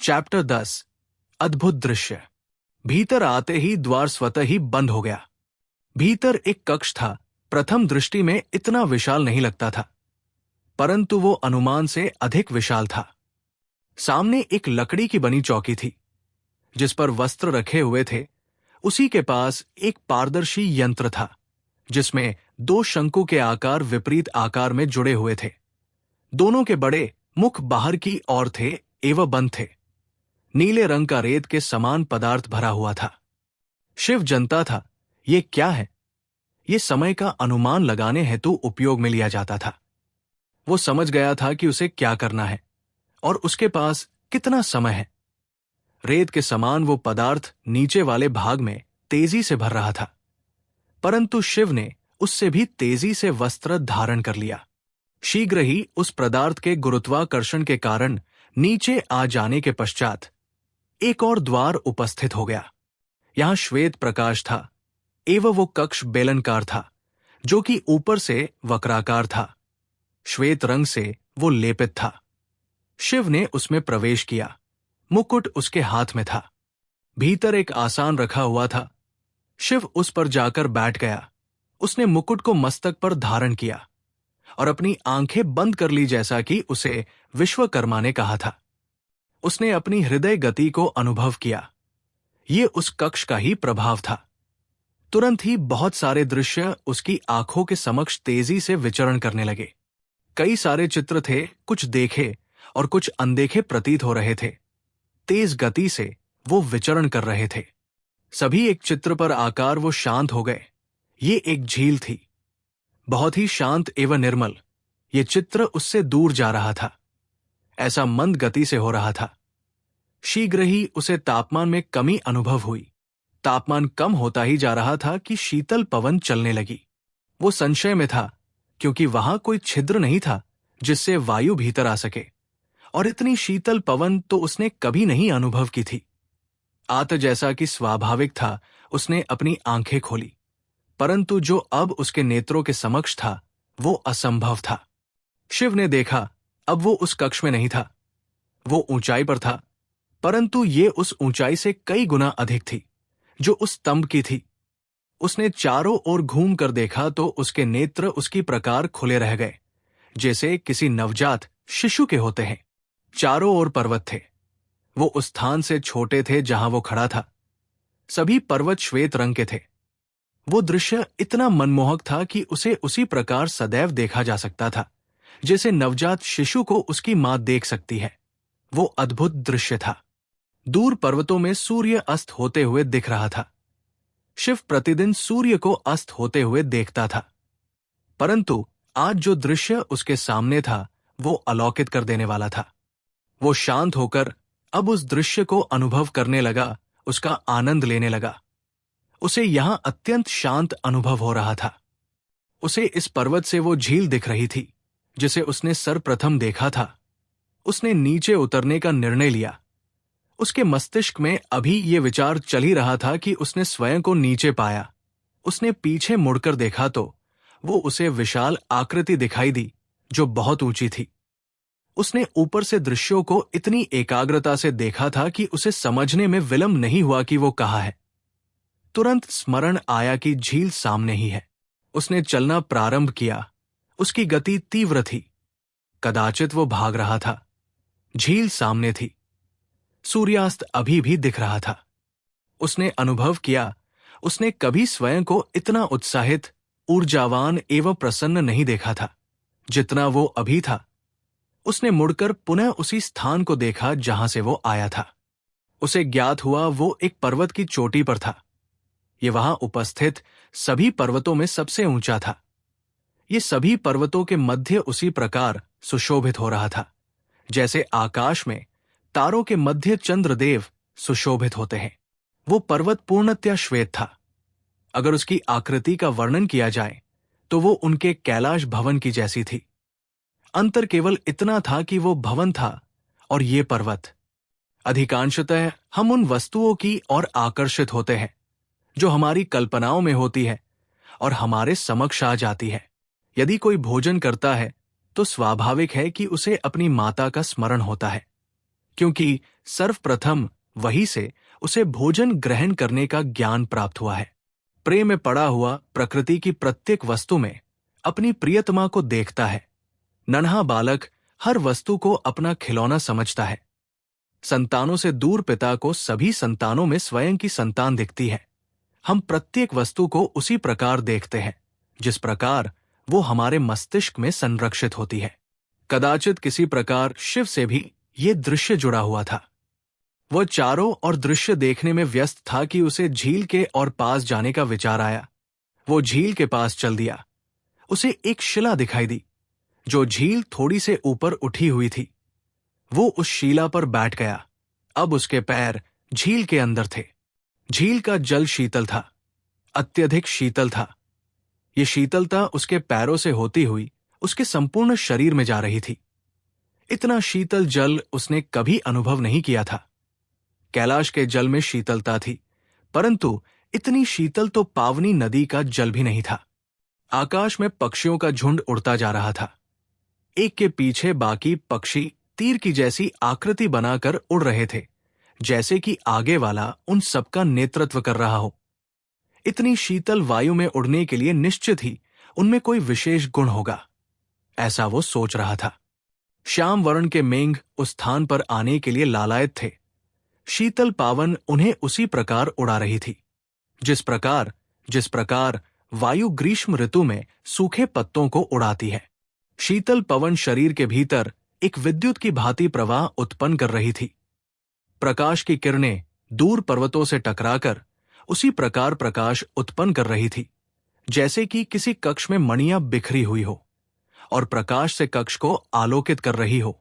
Chapter 10 अद्भुत दृश्य। भीतर आते ही द्वार स्वतः ही बंद हो गया। भीतर एक कक्ष था। प्रथम दृष्टि में इतना विशाल नहीं लगता था, परंतु वो अनुमान से अधिक विशाल था। सामने एक लकड़ी की बनी चौकी थी, जिस पर वस्त्र रखे हुए थे। उसी के पास एक पारदर्शी यंत्र था, जिसमें दो शंकु के आकार विपरीत आकार में जुड़े हुए थे। दोनों के बड़े मुख बाहर की ओर थे एवं बंद थे। नीले रंग का रेत के समान पदार्थ भरा हुआ था। शिव जनता था, ये क्या है? ये समय का अनुमान लगाने हेतु उपयोग में लिया जाता था। वो समझ गया था कि उसे क्या करना है और उसके पास कितना समय है। रेत के समान वो पदार्थ नीचे वाले भाग में तेजी से भर रहा था, परंतु शिव ने उससे भी तेजी से वस्त्र धारण कर लिया। शीघ्र ही उस पदार्थ के गुरुत्वाकर्षण के कारण नीचे आ जाने के पश्चात एक और द्वार उपस्थित हो गया। यहां श्वेत प्रकाश था एवं वो कक्ष बेलनकार था, जो कि ऊपर से वक्राकार था। श्वेत रंग से वो लेपित था। शिव ने उसमें प्रवेश किया। मुकुट उसके हाथ में था। भीतर एक आसन रखा हुआ था। शिव उस पर जाकर बैठ गया। उसने मुकुट को मस्तक पर धारण किया और अपनी आंखें बंद कर ली, जैसा कि उसे विश्वकर्मा ने कहा था। उसने अपनी हृदय गति को अनुभव किया। ये उस कक्ष का ही प्रभाव था। तुरंत ही बहुत सारे दृश्य उसकी आंखों के समक्ष तेजी से विचरण करने लगे। कई सारे चित्र थे, कुछ देखे और कुछ अनदेखे प्रतीत हो रहे थे। तेज गति से वो विचरण कर रहे थे। सभी एक चित्र पर आकार वो शांत हो गए। ये एक झील थी, बहुत ही शांत एवं निर्मल। ये चित्र उससे दूर जा रहा था। ऐसा मंद गति से हो रहा था। शीघ्र ही उसे तापमान में कमी अनुभव हुई। तापमान कम होता ही जा रहा था कि शीतल पवन चलने लगी। वो संशय में था, क्योंकि वहां कोई छिद्र नहीं था जिससे वायु भीतर आ सके, और इतनी शीतल पवन तो उसने कभी नहीं अनुभव की थी। आत जैसा कि स्वाभाविक था, उसने अपनी आंखें खोली, परंतु जो अब उसके नेत्रों के समक्ष था वो असंभव था। शिव ने देखा, अब वो उस कक्ष में नहीं था। वो ऊंचाई पर था, परंतु ये उस ऊंचाई से कई गुना अधिक थी जो उस स्तंभ की थी। उसने चारों ओर घूम कर देखा तो उसके नेत्र उसकी प्रकार खुले रह गए, जैसे किसी नवजात शिशु के होते हैं। चारों ओर पर्वत थे। वो उस स्थान से छोटे थे जहां वो खड़ा था। सभी पर्वत श्वेत रंग के थे। वो दृश्य इतना मनमोहक था कि उसे उसी प्रकार सदैव देखा जा सकता था जैसे नवजात शिशु को उसकी मां देख सकती है। वो अद्भुत दृश्य था। दूर पर्वतों में सूर्य अस्त होते हुए दिख रहा था। शिव प्रतिदिन सूर्य को अस्त होते हुए देखता था, परंतु आज जो दृश्य उसके सामने था वो अलौकिक कर देने वाला था। वो शांत होकर अब उस दृश्य को अनुभव करने लगा, उसका आनंद लेने लगा। उसे यहां अत्यंत शांत अनुभव हो रहा था। उसे इस पर्वत से वो झील दिख रही थी जिसे उसने सर्वप्रथम देखा था। उसने नीचे उतरने का निर्णय लिया। उसके मस्तिष्क में अभी ये विचार चल ही रहा था कि उसने स्वयं को नीचे पाया। उसने पीछे मुड़कर देखा तो वो उसे विशाल आकृति दिखाई दी जो बहुत ऊंची थी। उसने ऊपर से दृश्यों को इतनी एकाग्रता से देखा था कि उसे समझने में विलंब नहीं हुआ कि वो कहाँ है। तुरंत स्मरण आया कि झील सामने ही है। उसने चलना प्रारंभ किया। उसकी गति तीव्र थी। कदाचित वो भाग रहा था। झील सामने थी। सूर्यास्त अभी भी दिख रहा था। उसने अनुभव किया, उसने कभी स्वयं को इतना उत्साहित, ऊर्जावान एवं प्रसन्न नहीं देखा था जितना वो अभी था। उसने मुड़कर पुनः उसी स्थान को देखा जहां से वो आया था। उसे ज्ञात हुआ वो एक पर्वत की चोटी पर था। ये वहां उपस्थित सभी पर्वतों में सबसे ऊंचा था। ये सभी पर्वतों के मध्य उसी प्रकार सुशोभित हो रहा था जैसे आकाश में तारों के मध्य चंद्रदेव सुशोभित होते हैं। वो पर्वत पूर्णतया श्वेत था। अगर उसकी आकृति का वर्णन किया जाए तो वो उनके कैलाश भवन की जैसी थी। अंतर केवल इतना था कि वो भवन था और ये पर्वत। अधिकांशतः हम उन वस्तुओं की ओर आकर्षित होते हैं जो हमारी कल्पनाओं में होती है और हमारे समक्ष आ जाती है। यदि कोई भोजन करता है तो स्वाभाविक है कि उसे अपनी माता का स्मरण होता है, क्योंकि सर्वप्रथम वही से उसे भोजन ग्रहण करने का ज्ञान प्राप्त हुआ है। प्रेम में पड़ा हुआ प्रकृति की प्रत्येक वस्तु में अपनी प्रियतमा को देखता है। नन्हा बालक हर वस्तु को अपना खिलौना समझता है। संतानों से दूर पिता को सभी संतानों में स्वयं की संतान दिखती है। हम प्रत्येक वस्तु को उसी प्रकार देखते हैं जिस प्रकार वो हमारे मस्तिष्क में संरक्षित होती है। कदाचित किसी प्रकार शिव से भी ये दृश्य जुड़ा हुआ था। वह चारों ओर दृश्य देखने में व्यस्त था कि उसे झील के और पास जाने का विचार आया। वो झील के पास चल दिया। उसे एक शिला दिखाई दी जो झील थोड़ी से ऊपर उठी हुई थी। वो उस शिला पर बैठ गया। अब उसके पैर झील के अंदर थे। झील का जल शीतल था, अत्यधिक शीतल था। ये शीतलता उसके पैरों से होती हुई उसके संपूर्ण शरीर में जा रही थी। इतना शीतल जल उसने कभी अनुभव नहीं किया था। कैलाश के जल में शीतलता थी, परंतु इतनी शीतल तो पावनी नदी का जल भी नहीं था। आकाश में पक्षियों का झुंड उड़ता जा रहा था। एक के पीछे बाकी पक्षी तीर की जैसी आकृति बनाकर उड़ रहे थे, जैसे कि आगे वाला उन सबका नेतृत्व कर रहा हो। इतनी शीतल वायु में उड़ने के लिए निश्चित ही उनमें कोई विशेष गुण होगा, ऐसा वो सोच रहा था। श्याम वर्ण के मेंघ उस स्थान पर आने के लिए लालायत थे। शीतल पावन उन्हें उसी प्रकार उड़ा रही थी जिस प्रकार वायु ग्रीष्म ऋतु में सूखे पत्तों को उड़ाती है। शीतल पवन शरीर के भीतर एक विद्युत की भांति प्रवाह उत्पन्न कर रही थी। प्रकाश की किरणें दूर पर्वतों से टकराकर उसी प्रकार प्रकाश उत्पन्न कर रही थी जैसे कि किसी कक्ष में मणियां बिखरी हुई हो और प्रकाश से कक्ष को आलोकित कर रही हो।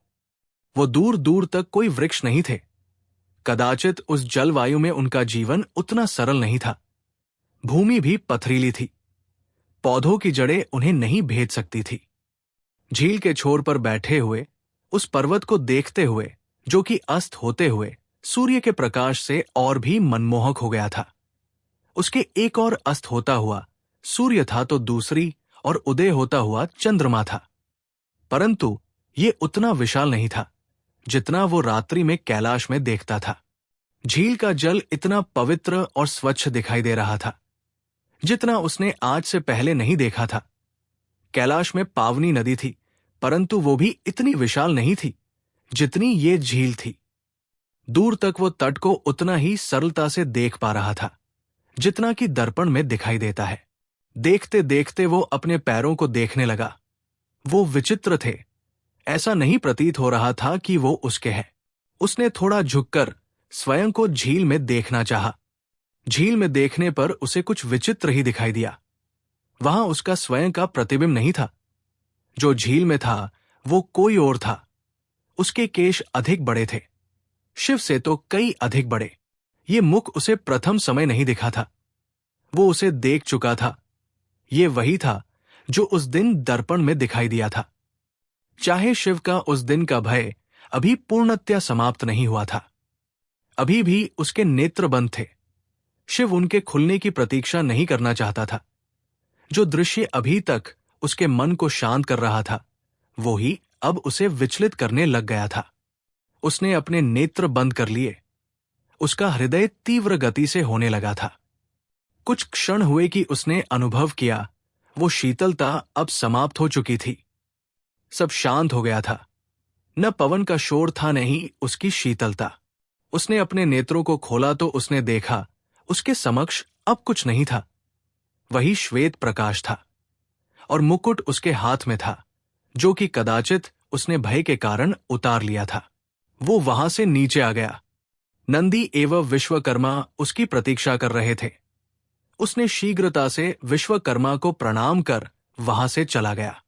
वो दूर दूर तक कोई वृक्ष नहीं थे। कदाचित उस जलवायु में उनका जीवन उतना सरल नहीं था। भूमि भी पथरीली थी। पौधों की जड़ें उन्हें नहीं भेद सकती थी। झील के छोर पर बैठे हुए उस पर्वत को देखते हुए, जो कि अस्त होते हुए सूर्य के प्रकाश से और भी मनमोहक हो गया था। उसके एक और अस्त होता हुआ सूर्य था तो दूसरी और उदय होता हुआ चंद्रमा था, परंतु ये उतना विशाल नहीं था जितना वो रात्रि में कैलाश में देखता था। झील का जल इतना पवित्र और स्वच्छ दिखाई दे रहा था जितना उसने आज से पहले नहीं देखा था। कैलाश में पावनी नदी थी, परंतु वो भी इतनी विशाल नहीं थी जितनी ये झील थी। दूर तक वो तट को उतना ही सरलता से देख पा रहा था जितना कि दर्पण में दिखाई देता है। देखते देखते वो अपने पैरों को देखने लगा। वो विचित्र थे। ऐसा नहीं प्रतीत हो रहा था कि वो उसके हैं। उसने थोड़ा झुककर स्वयं को झील में देखना चाहा। झील में देखने पर उसे कुछ विचित्र ही दिखाई दिया। वहां उसका स्वयं का प्रतिबिंब नहीं था। जो झील में था वो कोई और था। उसके केश अधिक बड़े थे, शिव से तो कई अधिक बड़े। ये मुख उसे प्रथम समय नहीं दिखा था। वो उसे देख चुका था। ये वही था जो उस दिन दर्पण में दिखाई दिया था। चाहे शिव का उस दिन का भय अभी पूर्णतया समाप्त नहीं हुआ था, अभी भी उसके नेत्र बंद थे। शिव उनके खुलने की प्रतीक्षा नहीं करना चाहता था। जो दृश्य अभी तक उसके मन को शांत कर रहा था, वो ही अब उसे विचलित करने लग गया था। उसने अपने नेत्र बंद कर लिए। उसका हृदय तीव्र गति से होने लगा था। कुछ क्षण हुए कि उसने अनुभव किया वो शीतलता अब समाप्त हो चुकी थी। सब शांत हो गया था। न पवन का शोर था, नहीं उसकी शीतलता। उसने अपने नेत्रों को खोला तो उसने देखा उसके समक्ष अब कुछ नहीं था। वही श्वेत प्रकाश था और मुकुट उसके हाथ में था, जो कि कदाचित उसने भय के कारण उतार लिया था। वो वहां से नीचे आ गया। नंदी एवं विश्वकर्मा उसकी प्रतीक्षा कर रहे थे। उसने शीघ्रता से विश्वकर्मा को प्रणाम कर वहां से चला गया।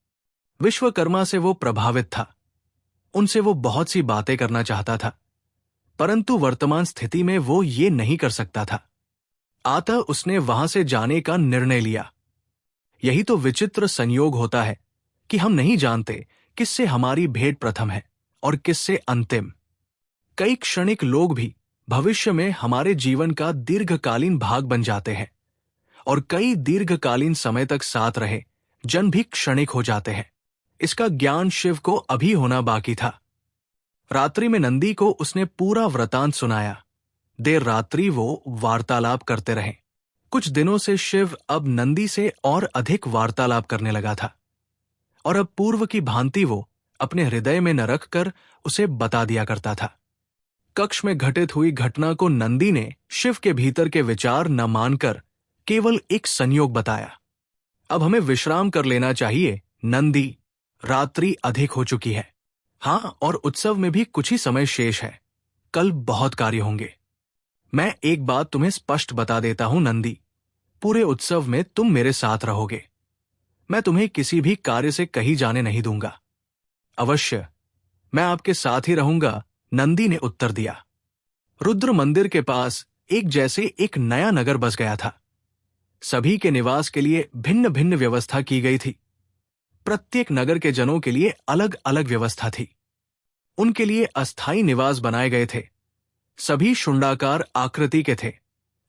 विश्वकर्मा से वो प्रभावित था। उनसे वो बहुत सी बातें करना चाहता था, परंतु वर्तमान स्थिति में वो ये नहीं कर सकता था। अतः उसने वहां से जाने का निर्णय लिया। यही तो विचित्र संयोग होता है कि हम नहीं जानते किससे हमारी भेंट प्रथम है और किससे अंतिम। कई क्षणिक लोग भी भविष्य में हमारे जीवन का दीर्घकालीन भाग बन जाते हैं और कई दीर्घकालीन समय तक साथ रहे जन भी क्षणिक हो जाते हैं। इसका ज्ञान शिव को अभी होना बाकी था। रात्रि में नंदी को उसने पूरा वृतांत सुनाया। देर रात्रि वो वार्तालाप करते रहे। कुछ दिनों से शिव अब नंदी से और अधिक वार्तालाप करने लगा था, और अब पूर्व की भांति वो अपने हृदय में न रखकर उसे बता दिया करता था। कक्ष में घटित हुई घटना को नंदी ने शिव के भीतर के विचार न मानकर केवल एक संयोग बताया। अब हमें विश्राम कर लेना चाहिए नंदी, रात्रि अधिक हो चुकी है। हाँ, और उत्सव में भी कुछ ही समय शेष है। कल बहुत कार्य होंगे। मैं एक बात तुम्हें स्पष्ट बता देता हूं नंदी, पूरे उत्सव में तुम मेरे साथ रहोगे। मैं तुम्हें किसी भी कार्य से कहीं जाने नहीं दूंगा। अवश्य, मैं आपके साथ ही रहूंगा, नंदी ने उत्तर दिया। रुद्र मंदिर के पास एक जैसे एक नया नगर बस गया था। सभी के निवास के लिए भिन्न भिन्न व्यवस्था की गई थी। प्रत्येक नगर के जनों के लिए अलग अलग व्यवस्था थी। उनके लिए अस्थायी निवास बनाए गए थे। सभी शुंडाकार आकृति के थे।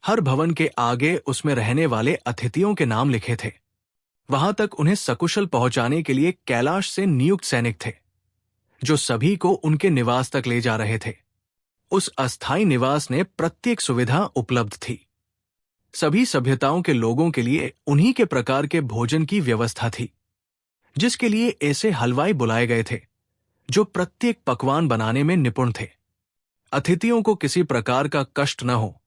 हर भवन के आगे उसमें रहने वाले अतिथियों के नाम लिखे थे। वहां तक उन्हें सकुशल पहुंचाने के लिए कैलाश से नियुक्त सैनिक थे, जो सभी को उनके निवास तक ले जा रहे थे। उस अस्थायी निवास ने प्रत्येक सुविधा उपलब्ध थी। सभी सभ्यताओं के लोगों के लिए उन्हीं के प्रकार के भोजन की व्यवस्था थी, जिसके लिए ऐसे हलवाई बुलाए गए थे जो प्रत्येक पकवान बनाने में निपुण थे। अतिथियों को किसी प्रकार का कष्ट न हो,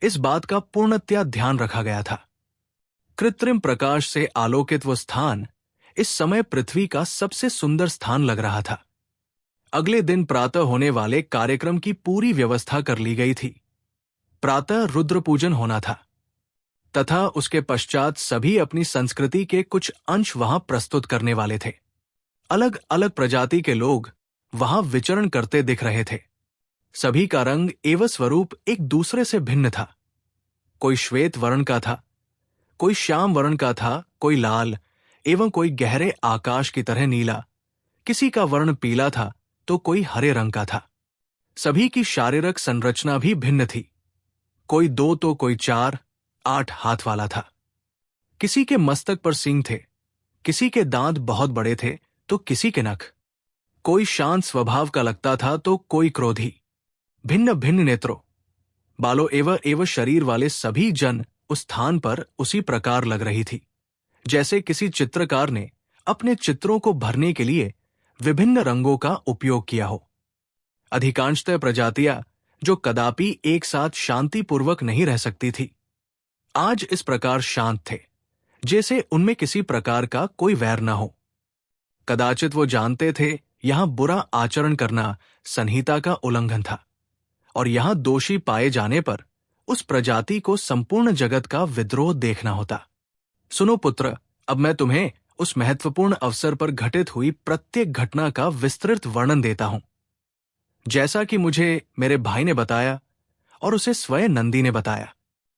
इस बात का पूर्णतया ध्यान रखा गया था। कृत्रिम प्रकाश से आलोकित वो स्थान इस समय पृथ्वी का सबसे सुंदर स्थान लग रहा था। अगले दिन प्रातः होने वाले कार्यक्रम की पूरी व्यवस्था कर ली गई थी। प्रातः रुद्र पूजन होना था तथा उसके पश्चात सभी अपनी संस्कृति के कुछ अंश वहां प्रस्तुत करने वाले थे। अलग अलग प्रजाति के लोग वहां विचरण करते दिख रहे थे। सभी का रंग एवं स्वरूप एक दूसरे से भिन्न था। कोई श्वेत वर्ण का था, कोई श्याम वर्ण का था, कोई लाल एवं कोई गहरे आकाश की तरह नीला, किसी का वर्ण पीला था तो कोई हरे रंग का था। सभी की शारीरिक संरचना भी भिन्न थी। कोई 2 तो कोई 4, 8 हाथ वाला था। किसी के मस्तक पर सींग थे, किसी के दांत बहुत बड़े थे तो किसी के नख। कोई शांत स्वभाव का लगता था तो कोई क्रोधी। भिन्न भिन्न नेत्रों, बालों एवं शरीर वाले सभी जन उस स्थान पर उसी प्रकार लग रही थी, जैसे किसी चित्रकार ने अपने चित्रों को भरने के लिए विभिन्न रंगों का उपयोग किया हो। अधिकांशतः प्रजातियां जो कदापि एक साथ शांतिपूर्वक नहीं रह सकती थी, आज इस प्रकार शांत थे जैसे उनमें किसी प्रकार का कोई वैर न हो। कदाचित वो जानते थे यहां बुरा आचरण करना संहिता का उल्लंघन था, और यहां दोषी पाए जाने पर उस प्रजाति को संपूर्ण जगत का विद्रोह देखना होता। सुनो पुत्र, अब मैं तुम्हें उस महत्वपूर्ण अवसर पर घटित हुई प्रत्येक घटना का विस्तृत वर्णन देता हूं, जैसा कि मुझे मेरे भाई ने बताया और उसे स्वयं नंदी ने बताया।